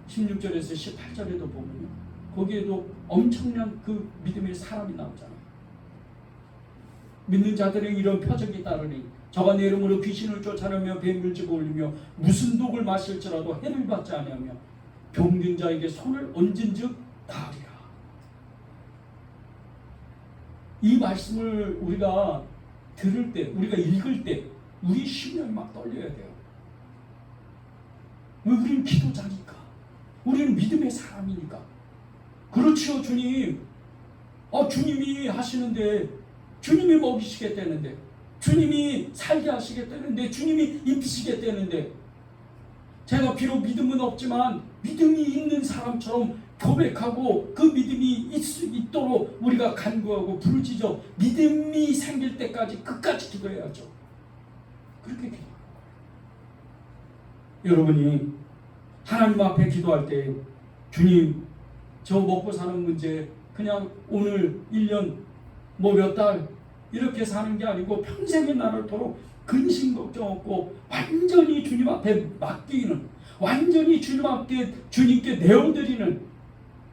16절에서 18절에도 보면요, 거기에도 엄청난 그 믿음의 사람이 나오잖아요. 믿는 자들의 이런 표적이 따르니 저가 내 이름으로 귀신을 쫓아내며 뱀을 집어올리며 무슨 독을 마실지라도 해를 받지 아니하며 병든 자에게 손을 얹은즉 나으리라. 이 말씀을 우리가 들을 때, 우리가 읽을 때 우리 심령이 막 떨려야 돼요. 왜? 우리는 기도자니까. 우리는 믿음의 사람이니까. 그렇지요, 주님. 주님이 하시는데, 주님이 먹이시겠다는데, 주님이 살게 하시겠다는데, 주님이 입히시겠다는데, 제가 비록 믿음은 없지만 믿음이 있는 사람처럼 고백하고 그 믿음이 있도록 우리가 간구하고 부르짖어 믿음이 생길 때까지 끝까지 기도해야죠. 그렇게 기도하는 거예요. 여러분이 하나님 앞에 기도할 때, 주님, 저 먹고 사는 문제 그냥 오늘 1년 몇 달 이렇게 사는 게 아니고 평생의 나를 도록 근심 걱정 없고 완전히 주님 앞에 맡기는, 완전히 주님께 내어드리는,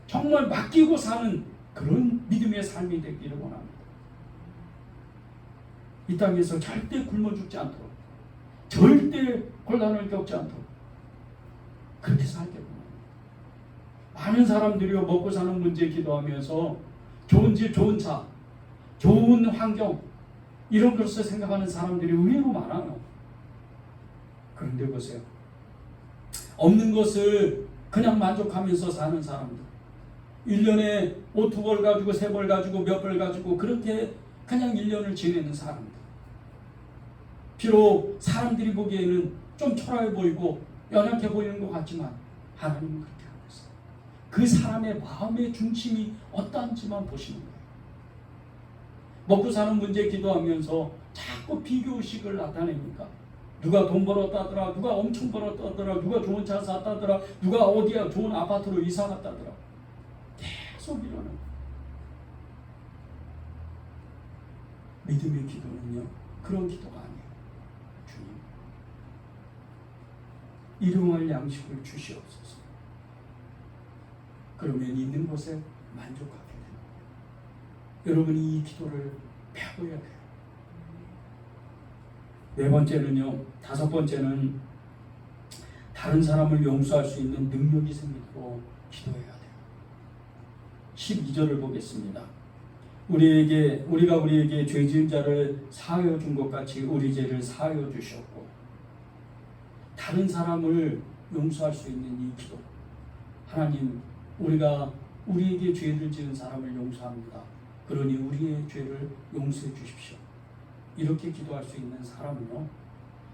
정말 맡기고 사는 그런 믿음의 삶이 되기를 원합니다. 이 땅에서 절대 굶어 죽지 않도록, 절대 곤란을 겪지 않도록 그렇게 살게 원합니다. 많은 사람들이요, 먹고 사는 문제 기도하면서 좋은 집, 좋은 차, 좋은 환경, 이런 것을 생각하는 사람들이 의외로 많아요. 그런데 보세요, 없는 것을 그냥 만족하면서 사는 사람들, 1년에 옷 2벌 가지고 3벌 가지고 몇 벌 가지고 그렇게 그냥 1년을 지내는 사람들, 비록 사람들이 보기에는 좀 초라해 보이고 연약해 보이는 것 같지만 하나님은 그렇게 안 했어요. 그 사람의 마음의 중심이 어떠한지만 보시는 거예요. 먹고 사는 문제 기도하면서 자꾸 비교의식을 나타내니까 누가 돈 벌었다더라, 누가 엄청 벌었다더라, 누가 좋은 차 샀다더라, 누가 어디야 좋은 아파트로 이사 갔다더라. 계속 이러는. 믿음의 기도는요, 그런 기도가 아니에요. 주님, 일용할 양식을 주시옵소서. 그러면 있는 곳에 만족하게 됩니다. 여러분이 이 기도를 배워야 돼요. 네 번째는요, 다섯 번째는 다른 사람을 용서할 수 있는 능력이 생기도록 기도해야 돼요. 12절을 보겠습니다. 우리가 우리에게 죄 지은 자를 사하여 준 것 같이 우리 죄를 사하여 주셨고, 다른 사람을 용서할 수 있는 이 기도. 하나님, 우리가 우리에게 죄를 지은 사람을 용서합니다. 그러니 우리의 죄를 용서해 주십시오. 이렇게 기도할 수 있는 사람은요,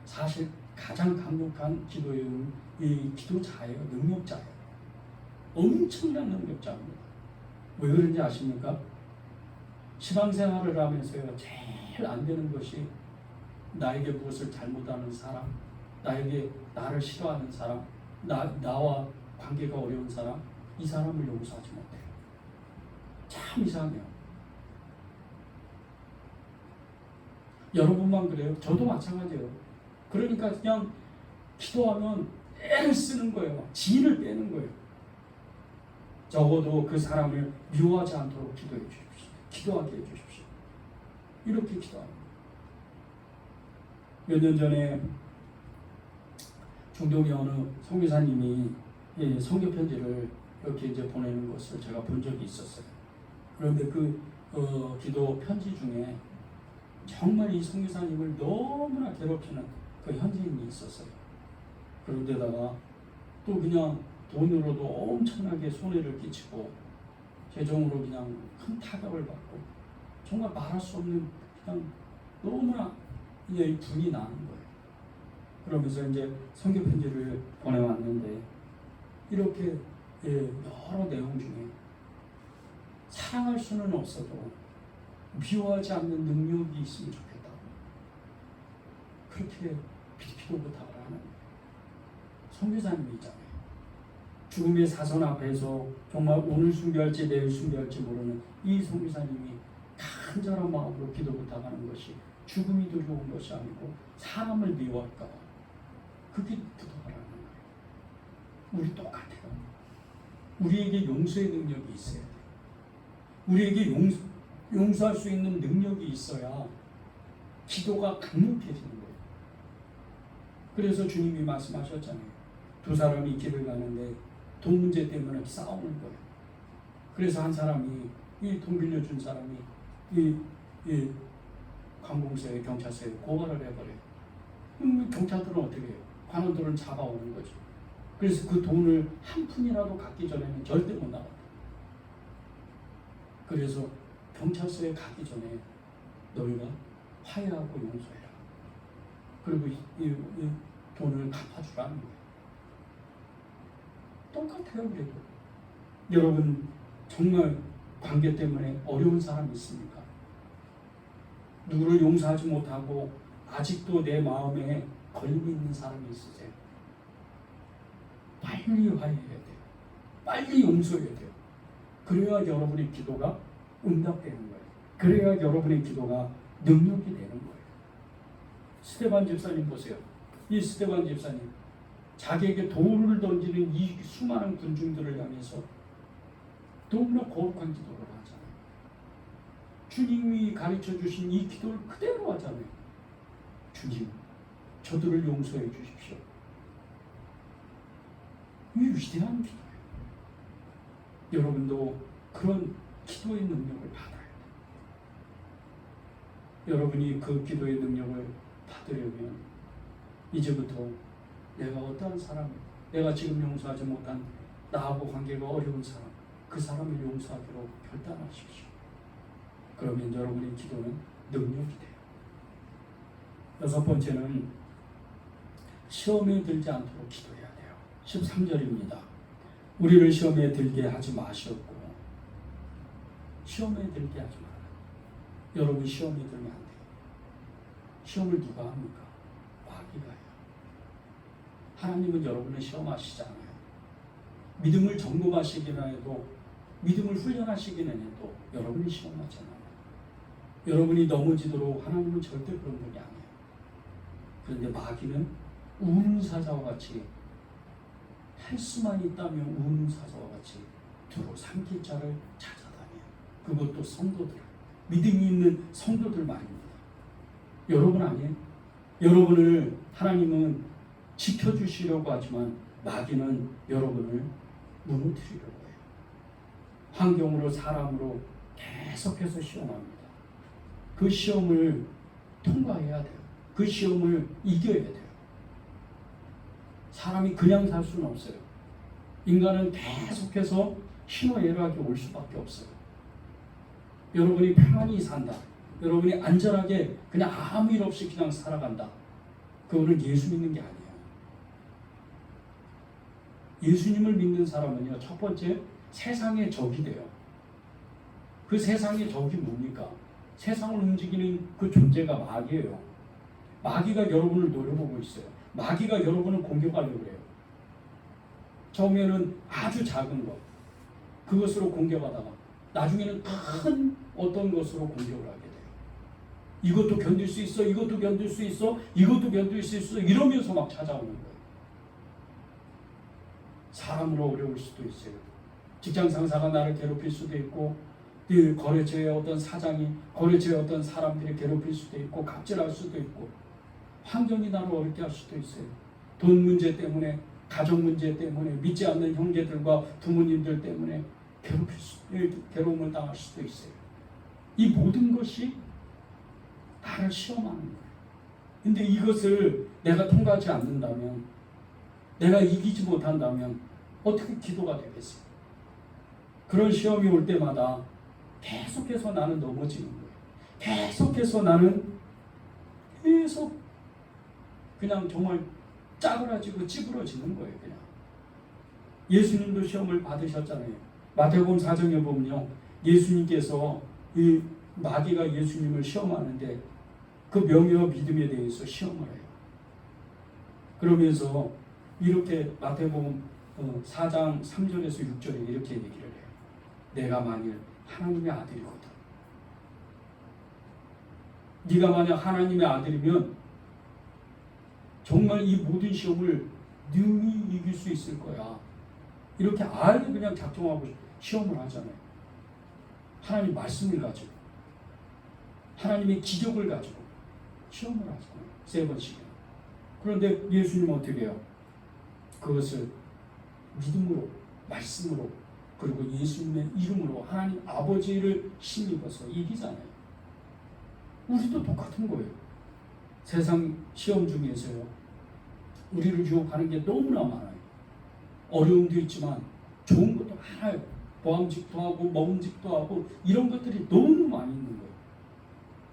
사실 가장 강력한 기도의 이 기도자예요. 능력자예요. 엄청난 능력자입니다. 왜 그런지 아십니까? 신앙생활을 하면서요, 제일 안 되는 것이 나에게 무엇을 잘못하는 사람, 나를 싫어하는 사람, 나와 관계가 어려운 사람, 이 사람을 용서하지 못해요. 참 이상해요. 여러분만 그래요? 저도 마찬가지예요. 그러니까 그냥 기도하면 애를 쓰는 거예요. 진을 빼는 거예요. 적어도 그 사람을 미워하지 않도록 기도해 주십시오. 기도하게 해 주십시오. 이렇게 기도합니다. 몇 년 전에 중동의 어느 선교사님이 선교 편지를 이렇게 이제 보내는 것을 제가 본 적이 있었어요. 그런데 그 기도 편지 중에 정말 이 선교사님을 너무나 괴롭히는 그 현지인이 있었어요. 그런데다가 또 그냥 돈으로도 엄청나게 손해를 끼치고 재정으로 그냥 큰 타격을 받고 정말 말할 수 없는 그냥 너무나 분이 나는 거예요. 그러면서 이제 선교 편지를 보내왔는데 이렇게 여러 내용 중에 사랑할 수는 없어도 미워하지 않는 능력이 있으면 좋겠다. 그렇게 기도 부탁을 하는 선교사님이 있잖아요. 죽음의 사선 앞에서 정말 오늘 순교할지 내일 순교할지 모르는 이 선교사님이 간절한 마음으로 기도 부탁하는 것이 죽음이 두려운 것이 아니고 사람을 미워할까 봐 그게 부탁을 하는 거예요. 우리 똑같아요. 우리에게 용서의 능력이 있어야 돼요. 우리에게 용서할 수 있는 능력이 있어야 기도가 강력해지는 거예요. 그래서 주님이 말씀하셨잖아요. 두 사람이 길을 가는데 돈 문제 때문에 싸우는 거예요. 그래서 한 사람이 이 돈 빌려준 사람이 이 관공서에 경찰서에 고발을 해버려요. 그럼 경찰들은 어떻게 해요? 관원들은 잡아오는 거죠. 그래서 그 돈을 한 푼이라도 갖기 전에는 절대 못 나가요. 그래서 경찰서에 가기 전에 너희가 화해하고 용서해라. 그리고 이 돈을 갚아주라는 거예요. 똑같아요. 그래도 여러분 정말 관계 때문에 어려운 사람이 있습니까? 누구를 용서하지 못하고 아직도 내 마음에 걸림이 있는 사람이 있으세요? 빨리 화해해야 돼요. 빨리 용서해야 돼요. 그래야 여러분의 기도가 응답되는 거예요. 그래야 여러분의 기도가 능력이 되는 거예요. 스데반 집사님 보세요. 이 스데반 집사님 자기에게 돌을 던지는 이 수많은 군중들을 향해서 너무나 거룩한 기도를 하잖아요. 주님이 가르쳐 주신 이 기도를 그대로 하잖아요. 주님, 저들을 용서해 주십시오. 이 위대한 기도예요. 여러분도 그런 기도의 능력을 받아야 돼요. 여러분이 그 기도의 능력을 받으려면 이제부터 내가 어떠한 사람, 내가 지금 용서하지 못한 나하고 관계가 어려운 사람, 그 사람을 용서하기로 결단하십시오. 그러면 여러분의 기도는 능력이 돼요. 여섯 번째는 시험에 들지 않도록 기도해야 돼요. 13절입니다. 우리를 시험에 들게 하지 마시옵고 시험에 들게 하지 마라. 여러분 시험에 들면 안 돼요. 시험을 누가 합니까? 마귀가 해요. 하나님은 여러분을 시험하시잖아요. 믿음을 점검하시기나 해도, 믿음을 훈련하시기는 해도 여러분이 시험하잖아요. 여러분이 넘어지도록 하나님은 절대 그런 분이 아니에요. 그런데 마귀는 우는 사자와 같이, 할 수만 있다면 우는 사자와 같이 두루 삼킬 자를 찾아다녀요. 그것도 성도들, 믿음이 있는 성도들 말입니다. 여러분 아니에요? 여러분을 하나님은 지켜주시려고 하지만 마귀는 여러분을 무너뜨리려고 해요. 환경으로, 사람으로 계속해서 시험합니다. 그 시험을 통과해야 돼요. 그 시험을 이겨야 돼요. 사람이 그냥 살 수는 없어요. 인간은 계속해서 희노애락이 올 수밖에 없어요. 여러분이 평안히 산다, 여러분이 안전하게 그냥 아무 일 없이 그냥 살아간다, 그거는 예수 믿는 게 아니에요. 예수님을 믿는 사람은요, 첫 번째 세상의 적이 돼요. 그 세상의 적이 뭡니까? 세상을 움직이는 그 존재가 마귀예요. 마귀가 여러분을 노려보고 있어요. 마귀가 여러분을 공격하려고 해요. 처음에는 아주 작은 것, 그것으로 공격하다가 나중에는 큰 어떤 것으로 공격을 하게 돼요. 이것도 견딜 수 있어, 이것도 견딜 수 있어, 이것도 견딜 수 있어, 이러면서 막 찾아오는 거예요. 사람으로 어려울 수도 있어요. 직장 상사가 나를 괴롭힐 수도 있고, 거래처의 어떤 사장이 거래처의 어떤 사람들이 괴롭힐 수도 있고, 갑질할 수도 있고, 환경이 나를 어렵게 할 수도 있어요. 돈 문제 때문에, 가정 문제 때문에, 믿지 않는 형제들과 부모님들 때문에 괴로움을 당할 수도 있어요. 이 모든 것이 나를 시험하는 거예요. 근데 이것을 내가 통과하지 않는다면, 내가 이기지 못한다면 어떻게 기도가 되겠어요? 그런 시험이 올 때마다 계속해서 나는 넘어지는 거예요. 계속해서 나는 계속 그냥 정말 짜그라지고 찌그러지는 거예요. 그냥. 예수님도 시험을 받으셨잖아요. 마태복음 4장에 보면요, 예수님께서 이 마귀가 예수님을 시험하는데 그 명예와 믿음에 대해서 시험을 해요. 그러면서 이렇게 마태복음 4장 3절에서 6절에 이렇게 얘기를 해요. 내가 만일 하나님의 아들이거든. 네가 만약 하나님의 아들이면 정말 이 모든 시험을 능히 이길 수 있을 거야. 이렇게 아예 그냥 작정하고 시험을 하잖아요. 하나님 말씀을 가지고, 하나님의 기적을 가지고 시험을 하잖아요. 3번씩이나. 그런데 예수님은 어떻게 해요? 그것을 믿음으로, 말씀으로, 그리고 예수님의 이름으로 하나님 아버지를 힘입어서 이기잖아요. 우리도 똑같은 거예요. 세상 시험 중에서요, 우리를 유혹하는 게 너무나 많아요. 어려움도 있지만 좋은 것도 많아요. 보암직도 하고 먹음직도 하고 이런 것들이 너무 많이 있는 거예요.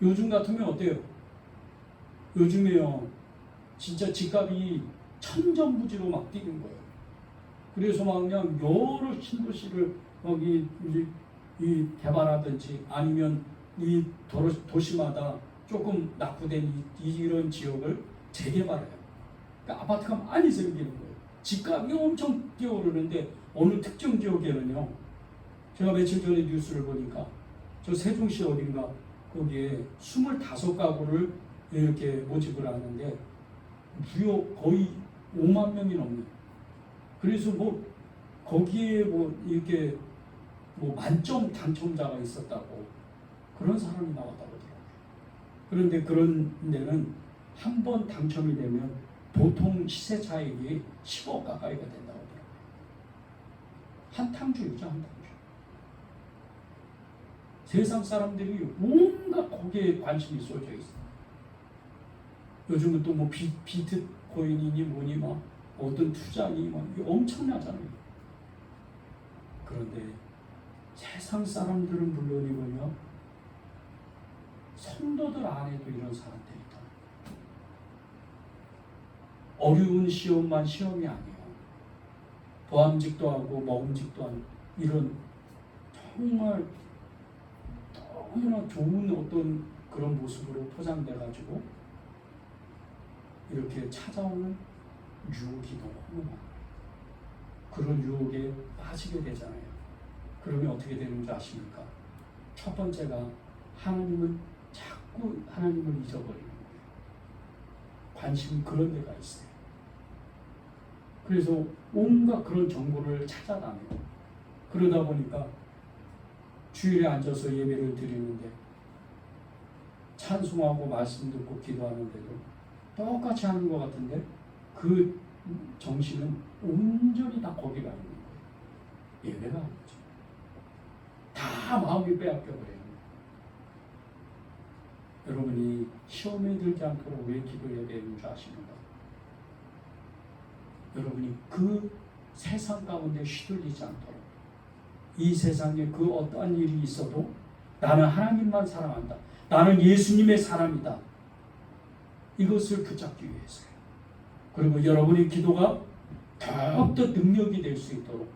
요즘 같으면 어때요? 요즘에요, 진짜 집값이 천정부지로 막 뛰는 거예요. 그래서 막 그냥 여러 신도시를 여기 이 개발하든지 아니면 이 도시마다 조금 낙후된 이런 지역을 재개발해요. 그러니까 아파트가 많이 생기는 거예요. 집값이 엄청 뛰어오르는데 어느 특정 지역에는요, 제가 며칠 전에 뉴스를 보니까 저 세종시 어딘가 거기에 25가구를 이렇게 모집을 하는데 무려 거의 5만 명이 넘는. 그래서 뭐 거기에 뭐 이렇게 뭐 만점 당첨자가 있었다고, 그런 사람이 나왔다고 하더라고요. 그런데 그런 데는 한 번 당첨이 되면 보통 시세 차익이 10억 가까이가 된다고 하더라고요. 한 탕주이죠, 한 탕주. 세상 사람들이 온갖 거기에 관심이 쏠져 있어요. 요즘은 또 뭐 비트코인이니 뭐니 막 어떤 투자니 막 엄청나잖아요. 그런데 세상 사람들은 물론이고요, 성도들 안에도 이런 사람들이 있다. 어려운 시험만 시험이 아니에요. 보암직도 하고 먹음직도 하는 이런 정말 너무나 좋은 어떤 그런 모습으로 포장돼 가지고 이렇게 찾아오는 유혹이 너무 많아요. 그런 유혹에 빠지게 되잖아요. 그러면 어떻게 되는 줄 아십니까? 첫 번째가 하나님을 자꾸 하나님을 잊어버리는 거예요. 관심이 그런 데가 있어요. 그래서 온갖 그런 정보를 찾아다니고 그러다 보니까 주일에 앉아서 예배를 드리는데 찬송하고 말씀 듣고 기도하는데도 똑같이 하는 것 같은데 그 정신은 온전히 다 거기가 있는 거예요. 예배가 아니죠. 다 마음이 빼앗겨 버려요. 여러분이 시험에 들지 않도록 왜 기도 예배인 줄 아십니까? 여러분이 그 세상 가운데 휘둘리지 않도록 이 세상에 그 어떠한 일이 있어도 나는 하나님만 사랑한다. 나는 예수님의 사람이다. 이것을 붙잡기 위해서요. 그리고 여러분의 기도가 더욱더 능력이 될 수 있도록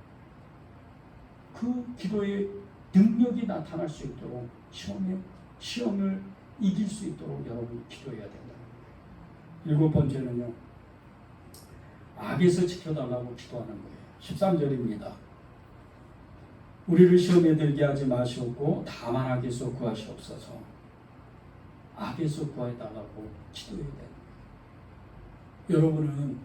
그 기도의 능력이 나타날 수 있도록 시험을 이길 수 있도록 여러분이 기도해야 된다는 거예요. 7번째는요. 악에서 지켜달라고 기도하는 거예요. 13절입니다. 우리를 시험에 들게 하지 마시옵고 다만 악에서 구하시옵소서. 악에서 구해달라고 기도해야 돼요. 여러분은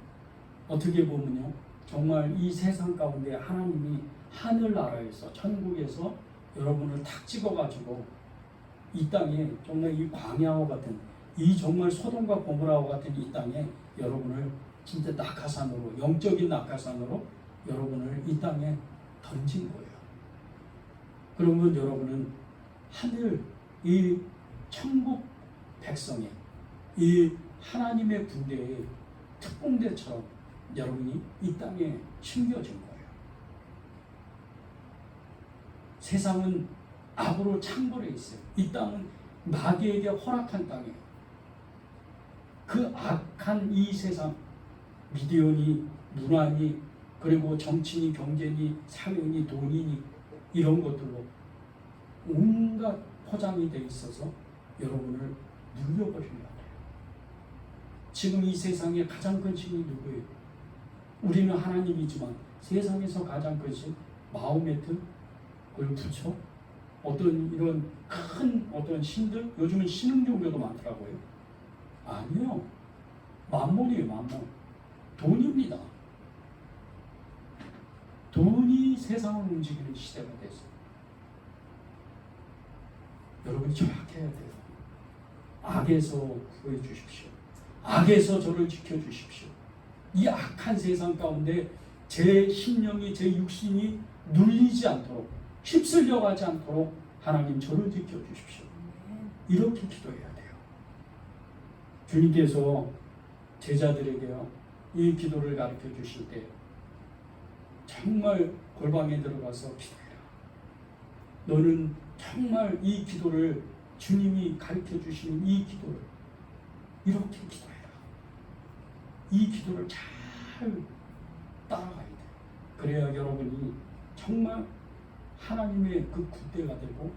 어떻게 보면요. 정말 이 세상 가운데 하나님이 하늘나라에서 천국에서 여러분을 탁 찍어가지고 이 땅에 정말 이 광야와 같은 이 정말 소돔과 고모라와 같은 이 땅에 여러분을 진짜 낙하산으로 영적인 낙하산으로 여러분을 이 땅에 던진 거예요. 그러면 여러분은 하늘 이 천국 백성의 이 하나님의 군대의 특공대처럼 여러분이 이 땅에 심겨진 거예요. 세상은 악으로 창궐해 있어요. 이 땅은 마귀에게 허락한 땅이에요. 그 악한 이 세상, 미디어니, 문화니, 그리고 정치니, 경제니, 사회니, 돈이니 이런 것들로 온갖 포장이 돼 있어서 여러분을 눌려버리려고 해요. 지금 이 세상에 가장 큰 신이 누구예요? 우리는 하나님이지만 세상에서 가장 큰 신, 마호메트, 그리고 부처, 어떤 이런 큰 어떤 신들, 요즘은 신흥 종교도 많더라고요. 아니요. 만몬이에요, 만몬. 돈입니다. 돈이 세상을 움직이는 시대가 됐어요. 여러분이 정확해야 돼요. 악에서 구해 주십시오. 악에서 저를 지켜 주십시오. 이 악한 세상 가운데 제 심령이, 제 육신이 눌리지 않도록, 휩쓸려 가지 않도록 하나님 저를 지켜 주십시오. 이렇게 기도해야 돼요. 주님께서 제자들에게요, 이 기도를 가르쳐 주실 때 정말 골방에 들어가서 기도해라. 너는 정말 이 기도를, 주님이 가르쳐 주시는 이 기도를 이렇게 기도해라. 이 기도를 잘 따라가야 돼요. 그래야 여러분이 정말 하나님의 그 군대가 되고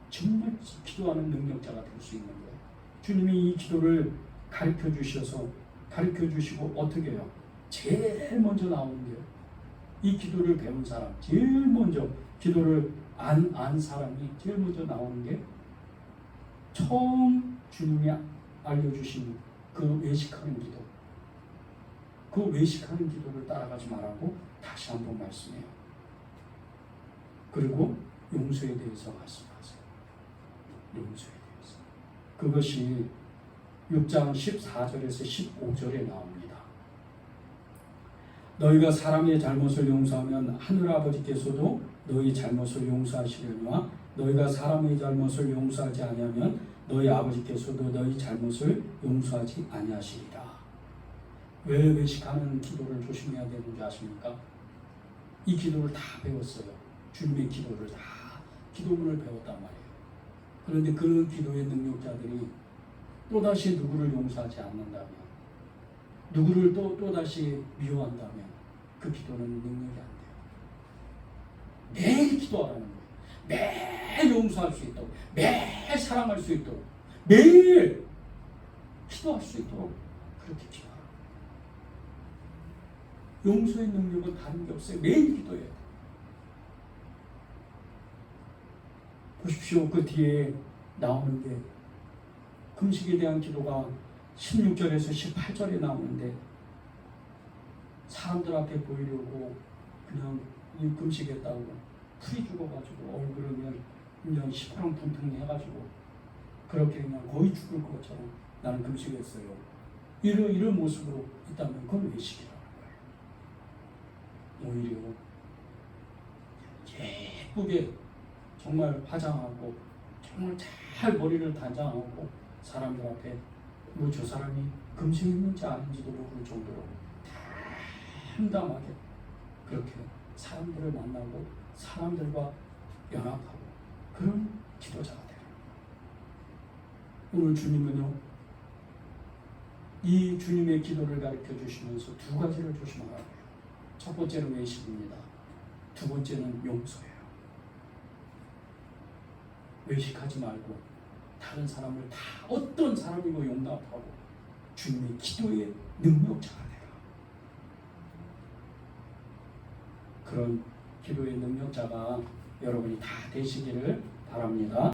정말 기도하는 능력자가 될 수 있는 거예요. 주님이 이 기도를 가르쳐 주셔서 가르쳐 주시고 어떻게 해요? 제일 먼저 나오는 게요. 이 기도를 배운 사람, 제일 먼저 기도를 안 사람이 제일 먼저 나오는 게 처음 주님이 알려주신 그 외식하는 기도. 그 외식하는 기도를 따라가지 말라고 다시 한번 말씀해요. 그리고 용서에 대해서 말씀하세요. 용서에 대해서. 그것이 6장 14절에서 15절에 나옵니다. 너희가 사람의 잘못을 용서하면 하늘아버지께서도 너희 잘못을 용서하시려니와 너희가 사람의 잘못을 용서하지 아니하면 너희 아버지께서도 너희 잘못을 용서하지 아니하시리라. 왜 외식하는 기도를 조심해야 되는지 아십니까? 이 기도를 다 배웠어요. 주님의 기도를 다 기도문을 배웠단 말이에요. 그런데 그 기도의 능력자들이 또다시 누구를 용서하지 않는다면, 누구를 또다시 미워한다면 그 기도는 능력이 안 돼요. 매일 기도하라는 거예요. 매일 용서할 수 있도록, 매일 사랑할 수 있도록, 매일 기도할 수 있도록 그렇게 기도하라. 용서의 능력은 다른 게 없어요. 매일 기도해야 돼. 보십시오. 그 뒤에 나오는 게 금식에 대한 기도가 16절에서 18절에 나오는데 사람들 앞에 보이려고 그냥 이 금식했다고 풀이 죽어가지고 얼굴은 그냥 시퍼렁 해가지고 그렇게 그냥 거의 죽을 것처럼 나는 금식했어요. 이런 모습으로 있다면 그건 외식이라는 거예요. 오히려 예쁘게 정말 화장하고 정말 잘 머리를 단장하고 사람들 앞에 뭐 저 사람이 금식했는지 아닌지도 모를 정도로 담담하게 그렇게 사람들을 만나고 사람들과 연합하고 그런 기도자가 되는 거예요. 오늘 주님은요, 이 주님의 기도를 가르쳐 주시면서 두 가지를 조심하라고요. 첫 번째는 외식입니다. 두 번째는 용서예요. 외식하지 말고 다른 사람을 다 어떤 사람이고 용납하고 주님의 기도의 능력자가 되라. 그런 기도의 능력자가 여러분이 다 되시기를 바랍니다.